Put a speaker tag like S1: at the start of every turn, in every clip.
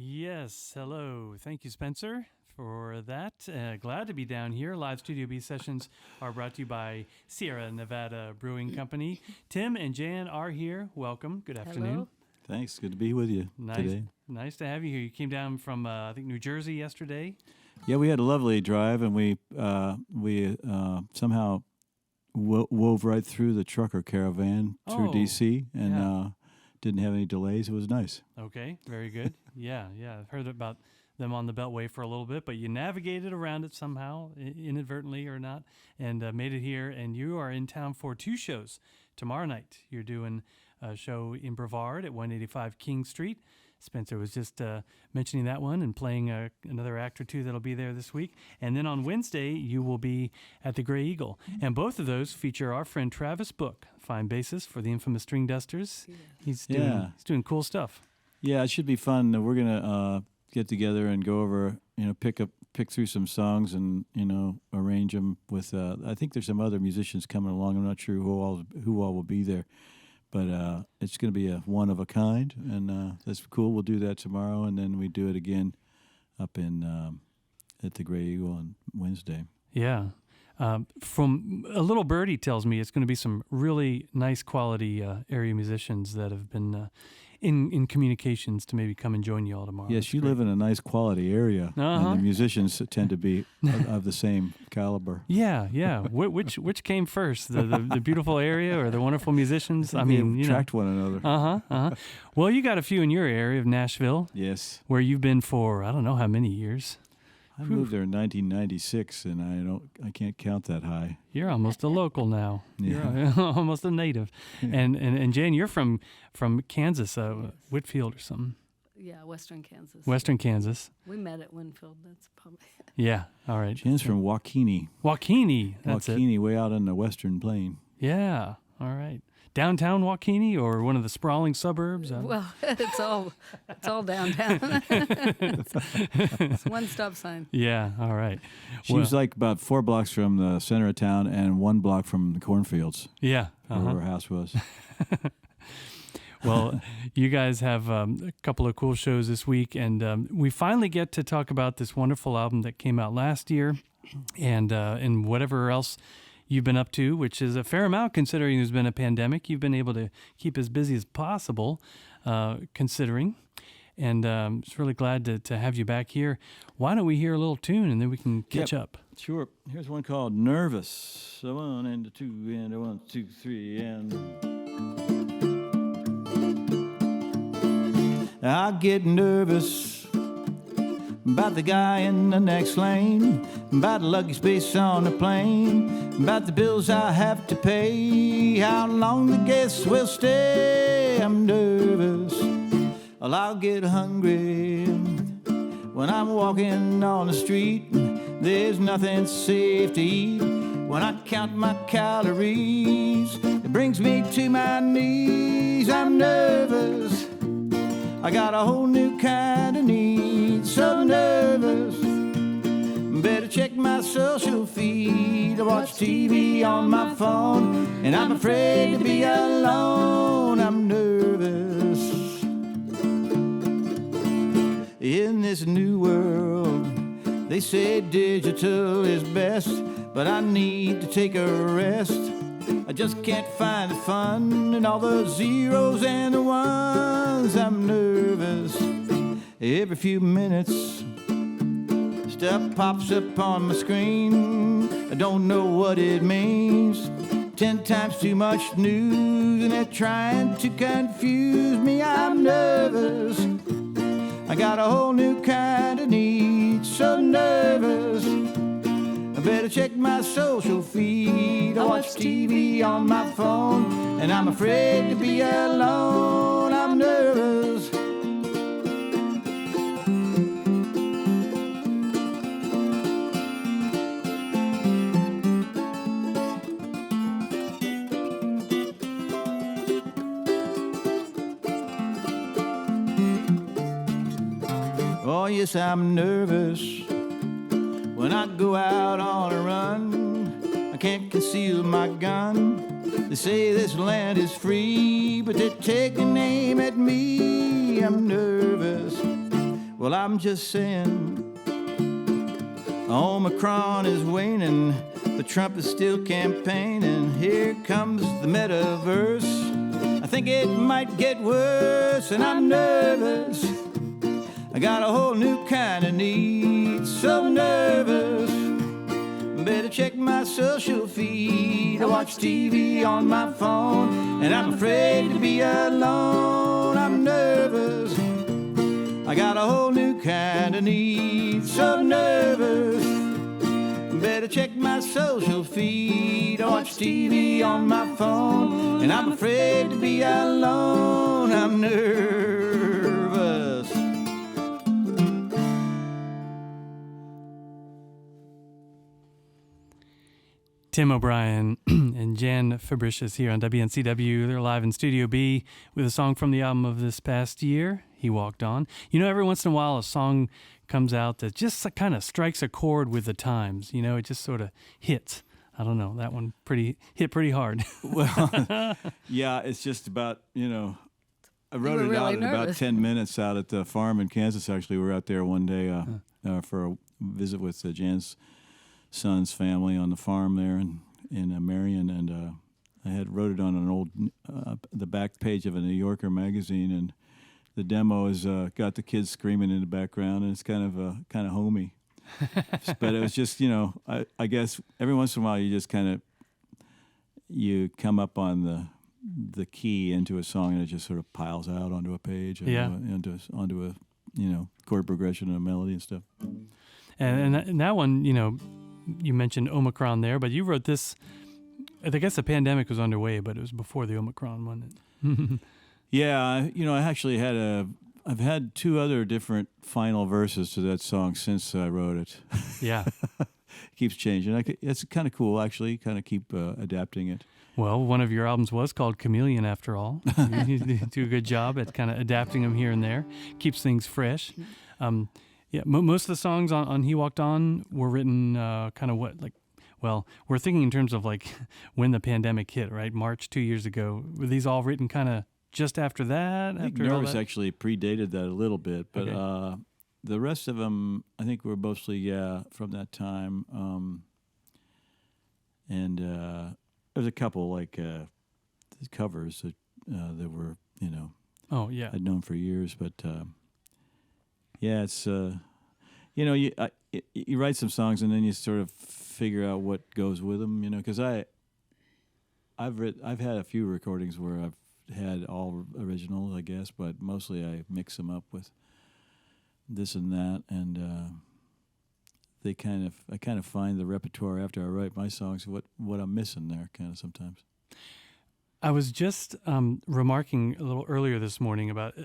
S1: Yes, hello. Thank you, Spencer, for that. Glad to be down here. Live Studio B sessions are brought to you by Sierra Nevada Brewing Company. Tim and Jan are here. Welcome. Good afternoon.
S2: Hello.
S3: Thanks. Good to be with you today.
S1: Nice to have you here. You came down from, I think, New Jersey yesterday.
S3: Yeah, we had a lovely drive, and we somehow wove right through the trucker caravan through D.C. and didn't have any delays. It was nice.
S1: Okay, very good. Yeah. I've heard about them on the Beltway for a little bit, but you navigated around it somehow, inadvertently or not, and made it here. And you are in town for two shows. Tomorrow night, you're doing a show in Brevard at 185 King Street. Spencer was just mentioning that one and playing another act or two that'll be there this week. And then on Wednesday, you will be at the Gray Eagle. And both of those feature our friend Travis Book, fine bassist for the infamous String Dusters. Yeah. He's doing cool stuff.
S3: Yeah, it should be fun. We're going to get together and go over, pick through some songs and, arrange them with, I think there's some other musicians coming along. I'm not sure who all will be there. But it's going to be a one of a kind, and that's cool. We'll do that tomorrow, and then we do it again up in at the Gray Eagle on Wednesday.
S1: Yeah. From a little birdie tells me it's going to be some really nice quality area musicians that have been in communications to maybe come and join you all tomorrow.
S3: Yes, you live in a nice quality area, and the musicians tend to be of the same caliber.
S1: Yeah. Which came first, the beautiful area or the wonderful musicians?
S3: I mean, they attract one another.
S1: Well, you got a few in your area of Nashville.
S3: Yes.
S1: Where you've been for I don't know how many years.
S3: I moved there in 1996, and I can't count that high.
S1: You're almost a local now.
S3: Yeah.
S1: You're almost a native. And Jane, you're from Kansas, Whitfield or something.
S2: Yeah, Western Kansas.
S1: Western Kansas.
S2: We met at Winfield. That's probably.
S1: Yeah. All right.
S3: Jane's from Waukene.
S1: That's
S3: Waukene, way out on the Western Plain.
S1: Yeah. All right. Downtown Waukene or one of the sprawling suburbs?
S2: Well, it's all downtown. It's one stop sign.
S1: Yeah, all right.
S3: She was like about 4 blocks from the center of town and 1 block from the cornfields.
S1: Yeah.
S3: Where her house was.
S1: Well, you guys have a couple of cool shows this week, and we finally get to talk about this wonderful album that came out last year and whatever else you've been up to, which is a fair amount considering there's been a pandemic. You've been able to keep as busy as possible, considering. And just really glad to have you back here. Why don't we hear a little tune and then we can catch up?
S3: Sure. Here's one called Nervous. A 1 and a 2 and a 1, 2, 3 and... I get nervous about the guy in the next lane, about the luggage space on the plane, about the bills I have to pay, how long the guests will stay. I'm nervous. Well, I'll get hungry when I'm walking on the street. There's nothing safe to eat. When I count my calories, it brings me to my knees. I'm nervous. I got a whole new kind of need. So nervous. Better check my social feed or watch TV on my phone. And I'm afraid to be alone. I'm nervous. In this new world, they say digital is best, but I need to take a rest. I just can't find the fun in all the zeros and the ones. I'm nervous. Every few minutes, stuff pops up on my screen. I don't know what it means. 10 times too much news, and they're trying to confuse me. I'm nervous. I got a whole new kind of need. So nervous. I better check my social feed. I watch TV on my phone, and I'm afraid to be alone. I'm nervous. Oh, yes, I'm nervous. When I go out on a run, I can't conceal my gun. They say this land is free, but they're taking aim at me. I'm nervous. Well, I'm just saying, Omicron is waning, but Trump is still campaigning. Here comes the metaverse. I think it might get worse, and I'm nervous. I got a whole new kind of need, so nervous. Better check my social feed. I watch TV on my phone, and I'm afraid to be alone. I'm nervous. I got a whole new kind of need, so nervous. Better check my social feed. I watch TV on my phone, and I'm afraid to be alone. I'm nervous.
S1: Tim O'Brien and Jan Fabricius here on WNCW. They're live in Studio B with a song from the album of this past year, He Walked On. You know, every once in a while a song comes out that just kind of strikes a chord with the times. You know, it just sort of hits. I don't know, that one hit pretty hard.
S3: Well, yeah, it's just about, you know, I wrote it out in about 10 minutes out at the farm in Kansas, actually. We were out there one day for a visit with Jan's son's family on the farm there in Marion, and I had wrote it on an old the back page of a New Yorker magazine, and the demo has got the kids screaming in the background, and it's kind of homey. But it was just, you know, I guess every once in a while you just you come up on the key into a song, and it just sort of piles out onto a page, onto a you know, chord progression and a melody and stuff.
S1: And that one, you know, you mentioned Omicron there, but you wrote this, I guess the pandemic was underway, but it was before the Omicron, wasn't it?
S3: Yeah, you know, I've had two other different final verses to that song since I wrote it.
S1: Yeah.
S3: It keeps changing. It's kind of cool, actually, kind of keep adapting it.
S1: Well, one of your albums was called Chameleon, after all. You do a good job at kind of adapting them here and there. Keeps things fresh. Yeah, most of the songs on He Walked On were written kind of well, we're thinking in terms of like when the pandemic hit, right? March 2 years ago. Were these all written kind of just after that?
S3: I think Nervous actually predated that a little bit, but okay. The rest of them, I think, were mostly, from that time. And there's a couple, like, covers that were, you know, I'd known for years, but... yeah, it's you know, you write some songs and then you sort of figure out what goes with them, you know. Because I've had a few recordings where I've had all original, I guess, but mostly I mix them up with this and that, and I kind of find the repertoire after I write my songs what I'm missing there, kind of sometimes.
S1: I was just remarking a little earlier this morning about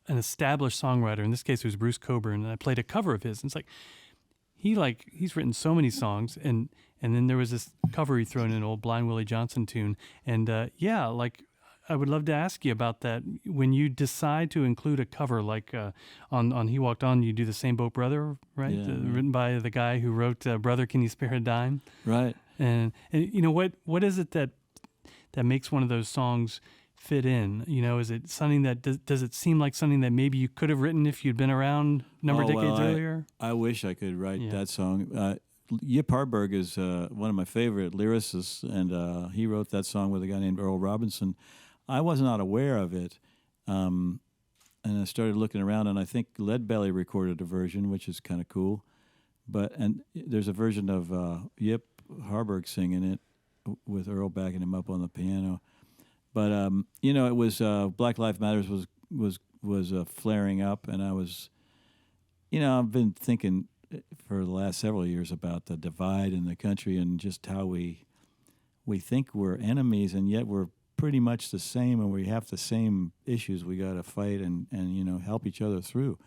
S1: an established songwriter. In this case, it was Bruce Coburn, and I played a cover of his. And it's like he's written so many songs, and then there was this cover he threw in an old Blind Willie Johnson tune, and like I would love to ask you about that. When you decide to include a cover, like on He Walked On, you do the Same Boat Brother, right?
S3: Yeah,
S1: written by the guy who wrote Brother, Can You Spare a Dime?
S3: Right.
S1: And you know what is it that makes one of those songs fit in? You know, is it something that does it seem like something that maybe you could have written if you'd been around a number of decades earlier?
S3: I wish I could write that song. Yip Harburg is one of my favorite lyricists, and he wrote that song with a guy named Earl Robinson. I was not aware of it, and I started looking around, and I think Leadbelly recorded a version, which is kind of cool. And there's a version of Yip Harburg singing it with Earl backing him up on the piano. But you know, it was Black Lives Matters was flaring up, and I was, you know, I've been thinking for the last several years about the divide in the country and just how we think we're enemies, and yet we're pretty much the same, and we have the same issues we got to fight and you know, help each other through.